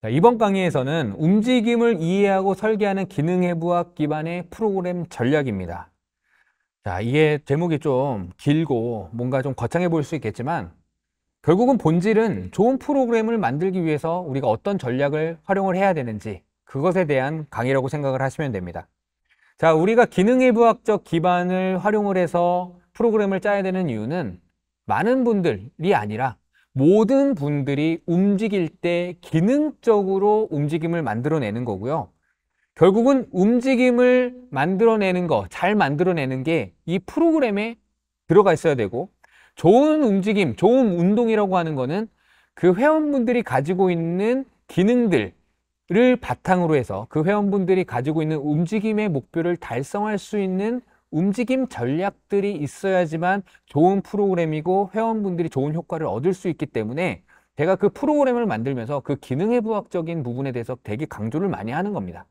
자, 이번 강의에서는 움직임을 이해하고 설계하는 기능해부학 기반의 프로그램 전략입니다. 자, 이게 제목이 좀 길고 뭔가 좀 거창해 보일 수 있겠지만 결국은 본질은 좋은 프로그램을 만들기 위해서 우리가 어떤 전략을 활용을 해야 되는지 그것에 대한 강의라고 생각을 하시면 됩니다. 자, 우리가 기능해부학적 기반을 활용을 해서 프로그램을 짜야 되는 이유는 많은 분들이 아니라 모든 분들이 움직일 때 기능적으로 움직임을 만들어내는 거고요. 결국은 움직임을 만들어내는 거, 잘 만들어내는 게 이 프로그램에 들어가 있어야 되고, 좋은 움직임, 좋은 운동이라고 하는 거는 그 회원분들이 가지고 있는 기능들을 바탕으로 해서 그 회원분들이 가지고 있는 움직임의 목표를 달성할 수 있는 움직임 전략들이 있어야지만 좋은 프로그램이고 회원분들이 좋은 효과를 얻을 수 있기 때문에 제가 그 프로그램을 만들면서 그 기능해부학적인 부분에 대해서 되게 강조를 많이 하는 겁니다.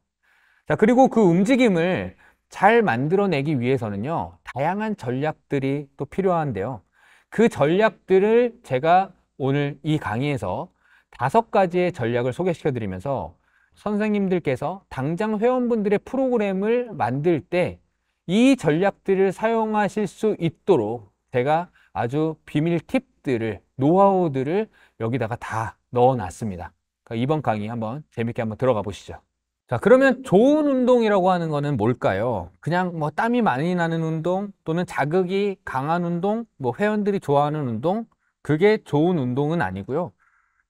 자, 그리고 그 움직임을 잘 만들어내기 위해서는요, 다양한 전략들이 또 필요한데요. 그 전략들을 제가 오늘 이 강의에서 5가지의 전략을 소개시켜 드리면서 선생님들께서 당장 회원분들의 프로그램을 만들 때 이 전략들을 사용하실 수 있도록 제가 아주 비밀 팁들을, 노하우들을 여기다가 다 넣어 놨습니다. 그러니까 이번 강의 한번 재밌게 한번 들어가 보시죠. 자, 그러면 좋은 운동이라고 하는 거는 뭘까요? 그냥 뭐 땀이 많이 나는 운동 또는 자극이 강한 운동, 뭐 회원들이 좋아하는 운동, 그게 좋은 운동은 아니고요.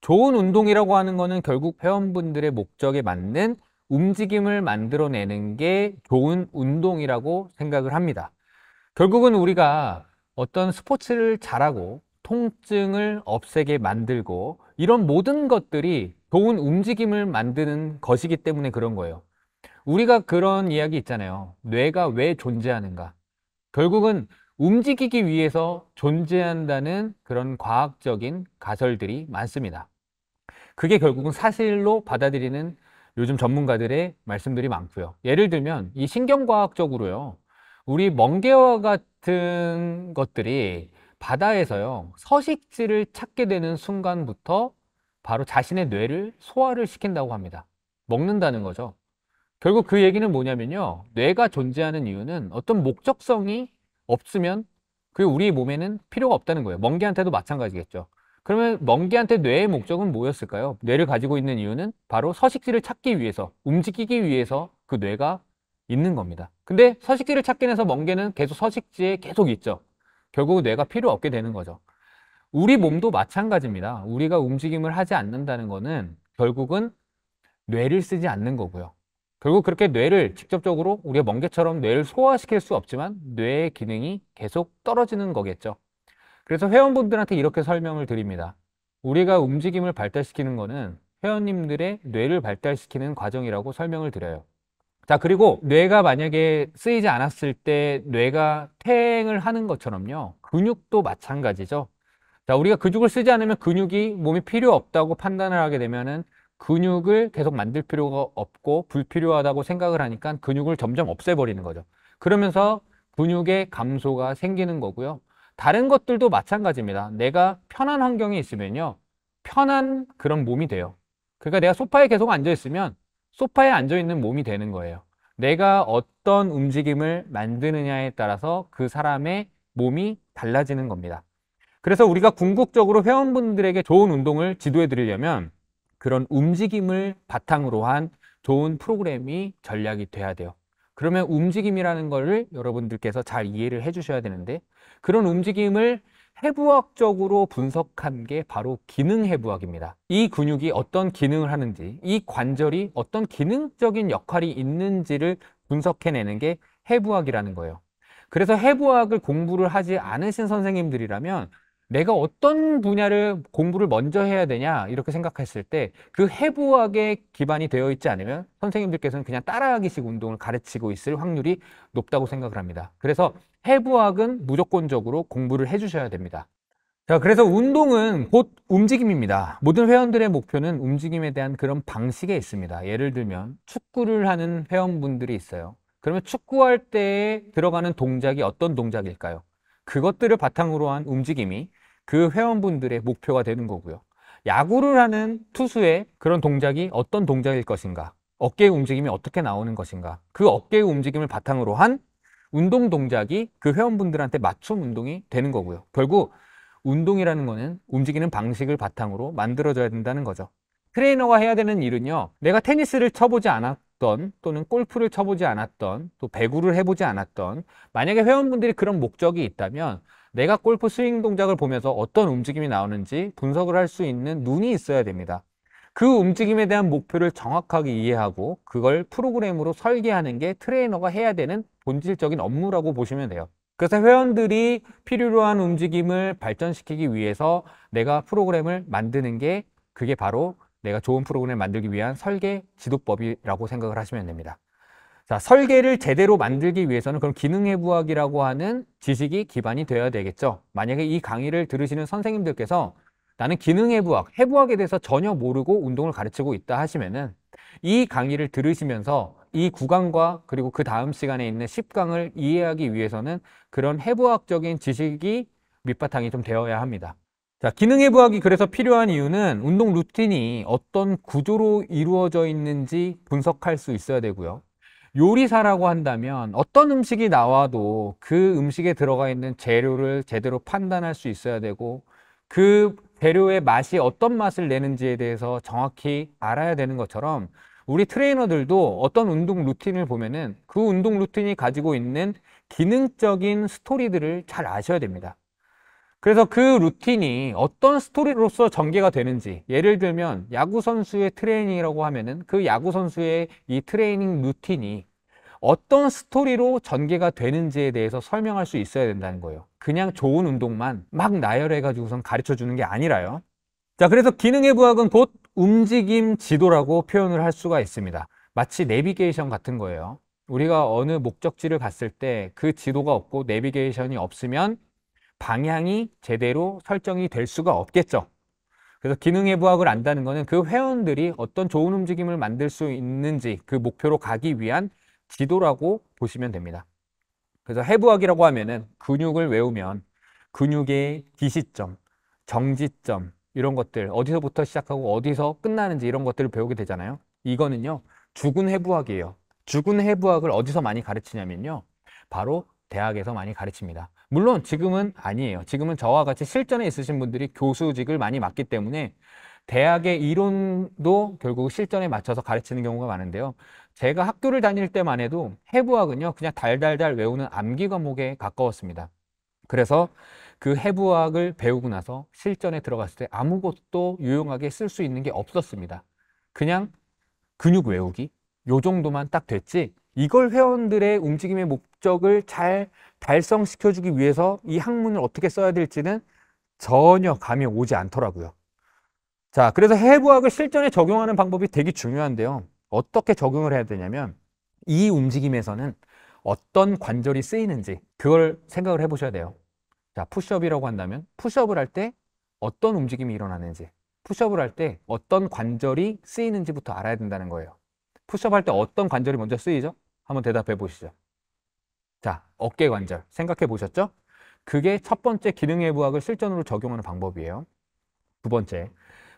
좋은 운동이라고 하는 거는 결국 회원분들의 목적에 맞는 움직임을 만들어내는 게 좋은 운동이라고 생각을 합니다. 결국은 우리가 어떤 스포츠를 잘하고 통증을 없애게 만들고 이런 모든 것들이 좋은 움직임을 만드는 것이기 때문에 그런 거예요. 우리가 그런 이야기 있잖아요. 뇌가 왜 존재하는가? 결국은 움직이기 위해서 존재한다는 그런 과학적인 가설들이 많습니다. 그게 결국은 사실로 받아들이는 요즘 전문가들의 말씀들이 많고요. 예를 들면 이 신경과학적으로요. 우리 멍게와 같은 것들이 바다에서요. 서식지를 찾게 되는 순간부터 바로 자신의 뇌를 소화를 시킨다고 합니다. 먹는다는 거죠. 결국 그 얘기는 뭐냐면요. 뇌가 존재하는 이유는 어떤 목적성이 없으면 그게 우리 몸에는 필요가 없다는 거예요. 멍게한테도 마찬가지겠죠. 그러면 멍게한테 뇌의 목적은 뭐였을까요? 뇌를 가지고 있는 이유는 바로 서식지를 찾기 위해서, 움직이기 위해서 그 뇌가 있는 겁니다. 근데 서식지를 찾기 위해서 멍게는 계속 서식지에 계속 있죠. 결국 뇌가 필요 없게 되는 거죠. 우리 몸도 마찬가지입니다. 우리가 움직임을 하지 않는다는 거는 결국은 뇌를 쓰지 않는 거고요. 결국 그렇게 뇌를 직접적으로 우리가 멍게처럼 뇌를 소화시킬 수 없지만 뇌의 기능이 계속 떨어지는 거겠죠. 그래서 회원분들한테 이렇게 설명을 드립니다. 우리가 움직임을 발달시키는 거는 회원님들의 뇌를 발달시키는 과정이라고 설명을 드려요. 자, 그리고 뇌가 만약에 쓰이지 않았을 때 뇌가 퇴행을 하는 것처럼요. 근육도 마찬가지죠. 자, 우리가 근육을 쓰지 않으면 근육이 몸에 필요 없다고 판단을 하게 되면은 근육을 계속 만들 필요가 없고 불필요하다고 생각을 하니까 근육을 점점 없애버리는 거죠. 그러면서 근육의 감소가 생기는 거고요. 다른 것들도 마찬가지입니다. 내가 편한 환경에 있으면요. 편한 그런 몸이 돼요. 그러니까 내가 소파에 계속 앉아 있으면 소파에 앉아 있는 몸이 되는 거예요. 내가 어떤 움직임을 만드느냐에 따라서 그 사람의 몸이 달라지는 겁니다. 그래서 우리가 궁극적으로 회원분들에게 좋은 운동을 지도해 드리려면 그런 움직임을 바탕으로 한 좋은 프로그램이 전략이 돼야 돼요. 그러면 움직임이라는 거를 여러분들께서 잘 이해를 해 주셔야 되는데 그런 움직임을 해부학적으로 분석한 게 바로 기능해부학입니다. 이 근육이 어떤 기능을 하는지, 이 관절이 어떤 기능적인 역할이 있는지를 분석해내는 게 해부학이라는 거예요. 그래서 해부학을 공부를 하지 않으신 선생님들이라면 내가 어떤 분야를 공부를 먼저 해야 되냐 이렇게 생각했을 때 그 해부학에 기반이 되어 있지 않으면 선생님들께서는 그냥 따라하기식 운동을 가르치고 있을 확률이 높다고 생각을 합니다. 그래서 해부학은 무조건적으로 공부를 해주셔야 됩니다. 자, 그래서 운동은 곧 움직임입니다. 모든 회원들의 목표는 움직임에 대한 그런 방식에 있습니다. 예를 들면 축구를 하는 회원분들이 있어요. 그러면 축구할 때 들어가는 동작이 어떤 동작일까요? 그것들을 바탕으로 한 움직임이 그 회원분들의 목표가 되는 거고요. 야구를 하는 투수의 그런 동작이 어떤 동작일 것인가, 어깨의 움직임이 어떻게 나오는 것인가, 그 어깨의 움직임을 바탕으로 한 운동 동작이 그 회원분들한테 맞춤 운동이 되는 거고요. 결국 운동이라는 거는 움직이는 방식을 바탕으로 만들어져야 된다는 거죠. 트레이너가 해야 되는 일은요, 내가 테니스를 쳐보지 않았던, 또는 골프를 쳐보지 않았던, 또 배구를 해보지 않았던, 만약에 회원분들이 그런 목적이 있다면 내가 골프 스윙 동작을 보면서 어떤 움직임이 나오는지 분석을 할 수 있는 눈이 있어야 됩니다. 그 움직임에 대한 목표를 정확하게 이해하고 그걸 프로그램으로 설계하는 게 트레이너가 해야 되는 본질적인 업무라고 보시면 돼요. 그래서 회원들이 필요로 한 움직임을 발전시키기 위해서 내가 프로그램을 만드는 게, 그게 바로 내가 좋은 프로그램을 만들기 위한 설계 지도법이라고 생각을 하시면 됩니다. 자, 설계를 제대로 만들기 위해서는 그럼 기능해부학이라고 하는 지식이 기반이 되어야 되겠죠. 만약에 이 강의를 들으시는 선생님들께서 나는 기능해부학, 해부학에 대해서 전혀 모르고 운동을 가르치고 있다 하시면은 이 강의를 들으시면서 이 9강과 그리고 그 다음 시간에 있는 10강을 이해하기 위해서는 그런 해부학적인 지식이 밑바탕이 좀 되어야 합니다. 자, 기능해부학이 그래서 필요한 이유는 운동 루틴이 어떤 구조로 이루어져 있는지 분석할 수 있어야 되고요. 요리사라고 한다면 어떤 음식이 나와도 그 음식에 들어가 있는 재료를 제대로 판단할 수 있어야 되고, 그 재료의 맛이 어떤 맛을 내는지에 대해서 정확히 알아야 되는 것처럼, 우리 트레이너들도 어떤 운동 루틴을 보면은 그 운동 루틴이 가지고 있는 기능적인 스토리들을 잘 아셔야 됩니다. 그래서 그 루틴이 어떤 스토리로서 전개가 되는지, 예를 들면 야구 선수의 트레이닝이라고 하면은 그 야구 선수의 이 트레이닝 루틴이 어떤 스토리로 전개가 되는지에 대해서 설명할 수 있어야 된다는 거예요. 그냥 좋은 운동만 막 나열해 가지고선 가르쳐 주는 게 아니라요. 자, 그래서 기능해부학은 곧 움직임 지도라고 표현을 할 수가 있습니다. 마치 내비게이션 같은 거예요. 우리가 어느 목적지를 갔을 때 그 지도가 없고 내비게이션이 없으면 방향이 제대로 설정이 될 수가 없겠죠. 그래서 기능해부학을 안다는 거는 그 회원들이 어떤 좋은 움직임을 만들 수 있는지 그 목표로 가기 위한 지도라고 보시면 됩니다. 그래서 해부학이라고 하면은 근육을 외우면 근육의 기시점, 정지점, 이런 것들 어디서부터 시작하고 어디서 끝나는지 이런 것들을 배우게 되잖아요. 이거는요, 죽은 해부학이에요. 죽은 해부학을 어디서 많이 가르치냐면요, 바로 대학에서 많이 가르칩니다. 물론 지금은 아니에요. 지금은 저와 같이 실전에 있으신 분들이 교수직을 많이 맡기 때문에 대학의 이론도 결국 실전에 맞춰서 가르치는 경우가 많은데요. 제가 학교를 다닐 때만 해도 해부학은요, 그냥 달달달 외우는 암기 과목에 가까웠습니다. 그래서 그 해부학을 배우고 나서 실전에 들어갔을 때 아무것도 유용하게 쓸 수 있는 게 없었습니다. 그냥 근육 외우기, 요 정도만 딱 됐지, 이걸 회원들의 움직임의 목적을 잘 달성시켜주기 위해서 이 학문을 어떻게 써야 될지는 전혀 감이 오지 않더라고요. 자, 그래서 해부학을 실전에 적용하는 방법이 되게 중요한데요. 어떻게 적용을 해야 되냐면 이 움직임에서는 어떤 관절이 쓰이는지 그걸 생각을 해보셔야 돼요. 자, 푸시업이라고 한다면 푸시업을 할 때 어떤 움직임이 일어나는지, 푸시업을 할 때 어떤 관절이 쓰이는지부터 알아야 된다는 거예요. 푸시업 할 때 어떤 관절이 먼저 쓰이죠? 한번 대답해 보시죠. 자, 어깨 관절 생각해 보셨죠? 그게 첫 번째 기능해부학을 실전으로 적용하는 방법이에요. 두 번째,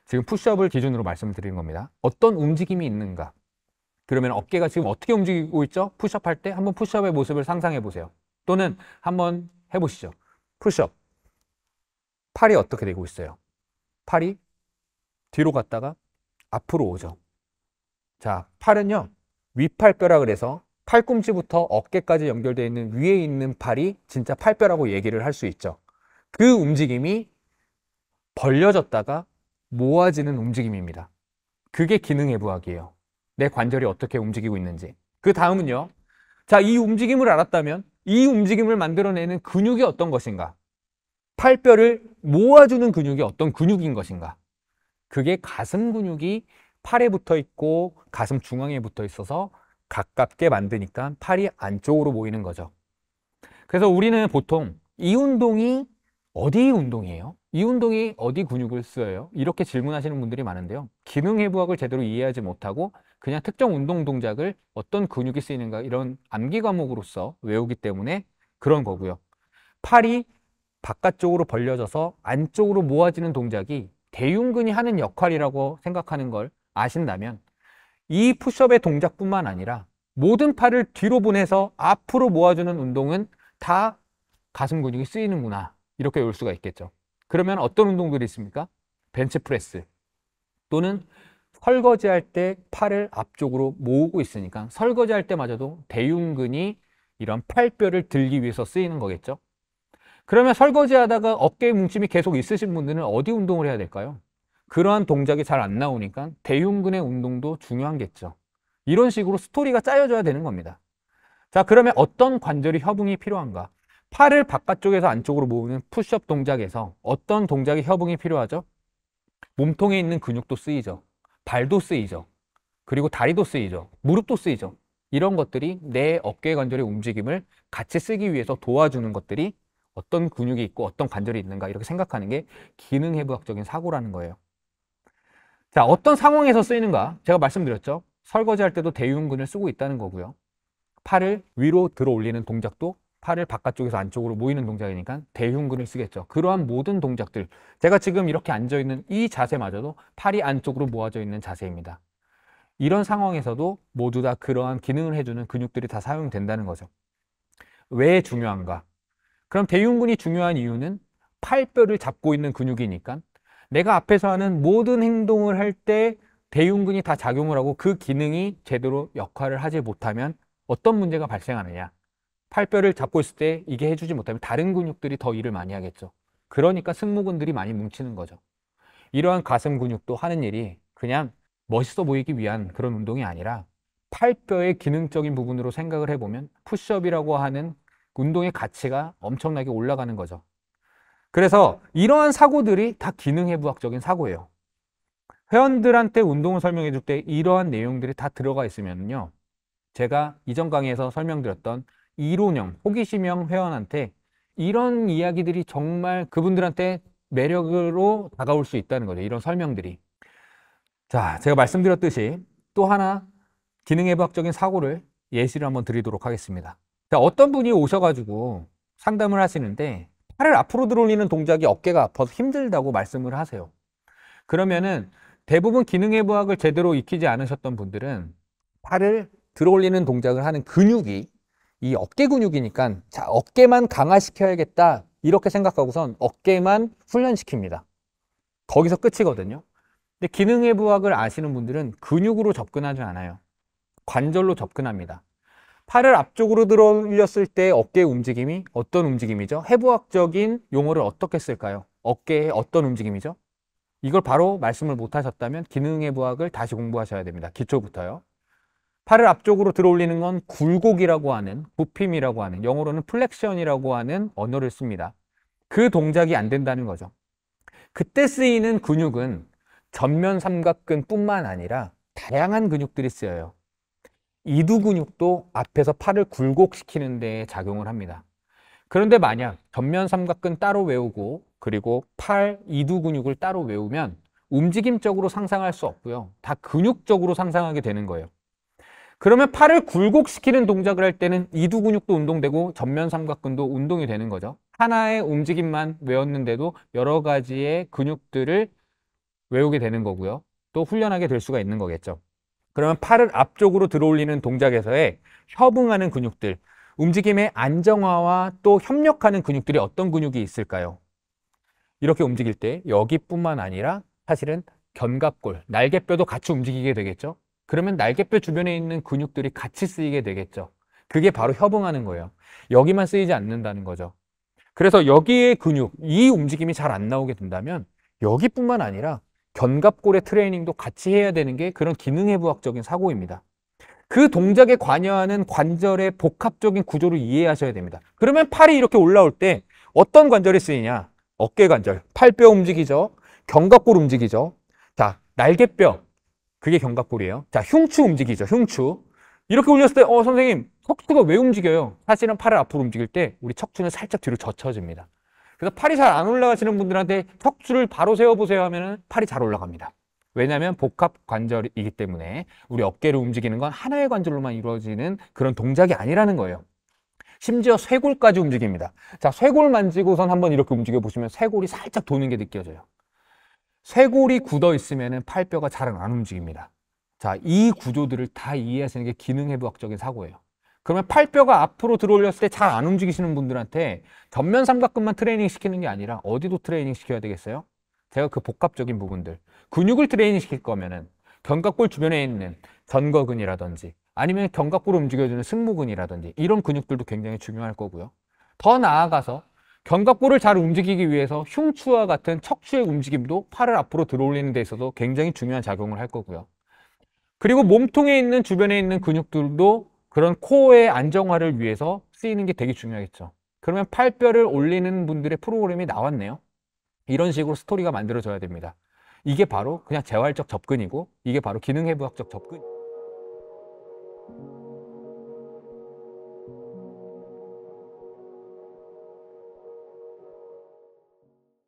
지금 푸시업을 기준으로 말씀드리는 겁니다. 어떤 움직임이 있는가? 그러면 어깨가 지금 어떻게 움직이고 있죠? 푸시업 할 때 한번 푸시업의 모습을 상상해 보세요. 또는 한번 해보시죠. 푸시업. 팔이 어떻게 되고 있어요? 팔이 뒤로 갔다가 앞으로 오죠. 자, 팔은요, 위팔뼈라 해서 팔꿈치부터 어깨까지 연결되어 있는 위에 있는 팔이 진짜 팔뼈라고 얘기를 할 수 있죠. 그 움직임이 벌려졌다가 모아지는 움직임입니다. 그게 기능해부학이에요. 내 관절이 어떻게 움직이고 있는지. 그 다음은요, 자, 이 움직임을 알았다면 이 움직임을 만들어내는 근육이 어떤 것인가? 팔뼈를 모아주는 근육이 어떤 근육인 것인가? 그게 가슴 근육이 팔에 붙어 있고 가슴 중앙에 붙어 있어서 가깝게 만드니까 팔이 안쪽으로 모이는 거죠. 그래서 우리는 보통 이 운동이 어디 운동이에요? 이 운동이 어디 근육을 써요? 이렇게 질문하시는 분들이 많은데요. 기능해부학을 제대로 이해하지 못하고 그냥 특정 운동 동작을 어떤 근육이 쓰이는가 이런 암기 과목으로서 외우기 때문에 그런 거고요. 팔이 바깥쪽으로 벌려져서 안쪽으로 모아지는 동작이 대흉근이 하는 역할이라고 생각하는 걸 아신다면 이 푸시업의 동작뿐만 아니라 모든 팔을 뒤로 보내서 앞으로 모아주는 운동은 다 가슴 근육이 쓰이는구나, 이렇게 볼 수가 있겠죠. 그러면 어떤 운동들이 있습니까? 벤치프레스 또는 설거지할 때 팔을 앞쪽으로 모으고 있으니까 설거지할 때마저도 대흉근이 이런 팔뼈를 들기 위해서 쓰이는 거겠죠. 그러면 설거지하다가 어깨 뭉침이 계속 있으신 분들은 어디 운동을 해야 될까요? 그러한 동작이 잘 안 나오니까 대흉근의 운동도 중요하겠죠. 이런 식으로 스토리가 짜여져야 되는 겁니다. 자, 그러면 어떤 관절이 협응이 필요한가? 팔을 바깥쪽에서 안쪽으로 모으는 푸시업 동작에서 어떤 동작이 협응이 필요하죠? 몸통에 있는 근육도 쓰이죠. 발도 쓰이죠. 그리고 다리도 쓰이죠. 무릎도 쓰이죠. 이런 것들이 내 어깨 관절의 움직임을 같이 쓰기 위해서 도와주는 것들이 어떤 근육이 있고 어떤 관절이 있는가, 이렇게 생각하는 게 기능해부학적인 사고라는 거예요. 자, 어떤 상황에서 쓰이는가? 제가 말씀드렸죠. 설거지할 때도 대흉근을 쓰고 있다는 거고요. 팔을 위로 들어 올리는 동작도 팔을 바깥쪽에서 안쪽으로 모이는 동작이니까 대흉근을 쓰겠죠. 그러한 모든 동작들, 제가 지금 이렇게 앉아있는 이 자세마저도 팔이 안쪽으로 모아져 있는 자세입니다. 이런 상황에서도 모두 다 그러한 기능을 해주는 근육들이 다 사용된다는 거죠. 왜 중요한가? 그럼 대흉근이 중요한 이유는 팔뼈를 잡고 있는 근육이니까 내가 앞에서 하는 모든 행동을 할 때 대흉근이 다 작용을 하고 그 기능이 제대로 역할을 하지 못하면 어떤 문제가 발생하느냐? 팔뼈를 잡고 있을 때 이게 해주지 못하면 다른 근육들이 더 일을 많이 하겠죠. 그러니까 승모근들이 많이 뭉치는 거죠. 이러한 가슴 근육도 하는 일이 그냥 멋있어 보이기 위한 그런 운동이 아니라 팔뼈의 기능적인 부분으로 생각을 해보면 푸시업이라고 하는 운동의 가치가 엄청나게 올라가는 거죠. 그래서 이러한 사고들이 다 기능해부학적인 사고예요. 회원들한테 운동을 설명해 줄 때 이러한 내용들이 다 들어가 있으면요, 제가 이전 강의에서 설명드렸던 이론형, 호기심형 회원한테 이런 이야기들이 정말 그분들한테 매력으로 다가올 수 있다는 거죠. 이런 설명들이. 자, 제가 말씀드렸듯이 또 하나 기능해부학적인 사고를 예시를 한번 드리도록 하겠습니다. 자, 어떤 분이 오셔가지고 상담을 하시는데 팔을 앞으로 들어올리는 동작이 어깨가 아파서 힘들다고 말씀을 하세요. 그러면은 대부분 기능해부학을 제대로 익히지 않으셨던 분들은 팔을 들어올리는 동작을 하는 근육이 이 어깨 근육이니까 자, 어깨만 강화시켜야겠다, 이렇게 생각하고선 어깨만 훈련시킵니다. 거기서 끝이거든요. 근데 기능해부학을 아시는 분들은 근육으로 접근하지 않아요. 관절로 접근합니다. 팔을 앞쪽으로 들어 올렸을 때 어깨의 움직임이 어떤 움직임이죠? 해부학적인 용어를 어떻게 쓸까요? 어깨의 어떤 움직임이죠? 이걸 바로 말씀을 못 하셨다면 기능해부학을 다시 공부하셔야 됩니다. 기초부터요. 팔을 앞쪽으로 들어 올리는 건 굴곡이라고 하는, 굽힘이라고 하는, 영어로는 플렉션이라고 하는 언어를 씁니다. 그 동작이 안 된다는 거죠. 그때 쓰이는 근육은 전면 삼각근뿐만 아니라 다양한 근육들이 쓰여요. 이두 근육도 앞에서 팔을 굴곡시키는 데 작용을 합니다. 그런데 만약 전면 삼각근 따로 외우고 그리고 팔 이두 근육을 따로 외우면 움직임적으로 상상할 수 없고요, 다 근육적으로 상상하게 되는 거예요. 그러면 팔을 굴곡시키는 동작을 할 때는 이두 근육도 운동되고 전면 삼각근도 운동이 되는 거죠. 하나의 움직임만 외웠는데도 여러 가지의 근육들을 외우게 되는 거고요, 또 훈련하게 될 수가 있는 거겠죠. 그러면 팔을 앞쪽으로 들어 올리는 동작에서의 협응하는 근육들, 움직임의 안정화와 또 협력하는 근육들이 어떤 근육이 있을까요? 이렇게 움직일 때 여기뿐만 아니라 사실은 견갑골, 날개뼈도 같이 움직이게 되겠죠. 그러면 날개뼈 주변에 있는 근육들이 같이 쓰이게 되겠죠. 그게 바로 협응하는 거예요. 여기만 쓰이지 않는다는 거죠. 그래서 여기의 근육, 이 움직임이 잘 안 나오게 된다면 여기뿐만 아니라 견갑골의 트레이닝도 같이 해야 되는 게 그런 기능해부학적인 사고입니다. 그 동작에 관여하는 관절의 복합적인 구조를 이해하셔야 됩니다. 그러면 팔이 이렇게 올라올 때 어떤 관절이 쓰이냐? 어깨 관절, 팔뼈 움직이죠. 견갑골 움직이죠. 자, 날개뼈, 그게 견갑골이에요. 자, 흉추 움직이죠. 흉추. 이렇게 올렸을 때 선생님, 척추가 왜 움직여요? 사실은 팔을 앞으로 움직일 때 우리 척추는 살짝 뒤로 젖혀집니다. 그래서 팔이 잘 안 올라가시는 분들한테 척추를 바로 세워보세요 하면 팔이 잘 올라갑니다. 왜냐하면 복합 관절이기 때문에 우리 어깨를 움직이는 건 하나의 관절로만 이루어지는 그런 동작이 아니라는 거예요. 심지어 쇄골까지 움직입니다. 자, 쇄골 만지고선 한번 이렇게 움직여 보시면 쇄골이 살짝 도는 게 느껴져요. 쇄골이 굳어 있으면 팔뼈가 잘 안 움직입니다. 자, 이 구조들을 다 이해하시는 게 기능해부학적인 사고예요. 그러면 팔뼈가 앞으로 들어올렸을 때 잘 안 움직이시는 분들한테 전면 삼각근만 트레이닝 시키는 게 아니라 어디도 트레이닝 시켜야 되겠어요? 제가 그 복합적인 부분들, 근육을 트레이닝 시킬 거면은 견갑골 주변에 있는 전거근이라든지 아니면 견갑골을 움직여주는 승모근이라든지 이런 근육들도 굉장히 중요할 거고요. 더 나아가서 견갑골을 잘 움직이기 위해서 흉추와 같은 척추의 움직임도 팔을 앞으로 들어올리는 데 있어서 굉장히 중요한 작용을 할 거고요. 그리고 몸통에 있는 주변에 있는 근육들도 그런 코어의 안정화를 위해서 쓰이는 게 되게 중요하겠죠. 그러면 팔뼈를 올리는 분들의 프로그램이 나왔네요. 이런 식으로 스토리가 만들어져야 됩니다. 이게 바로 그냥 재활적 접근이고 이게 바로 기능해부학적 접근.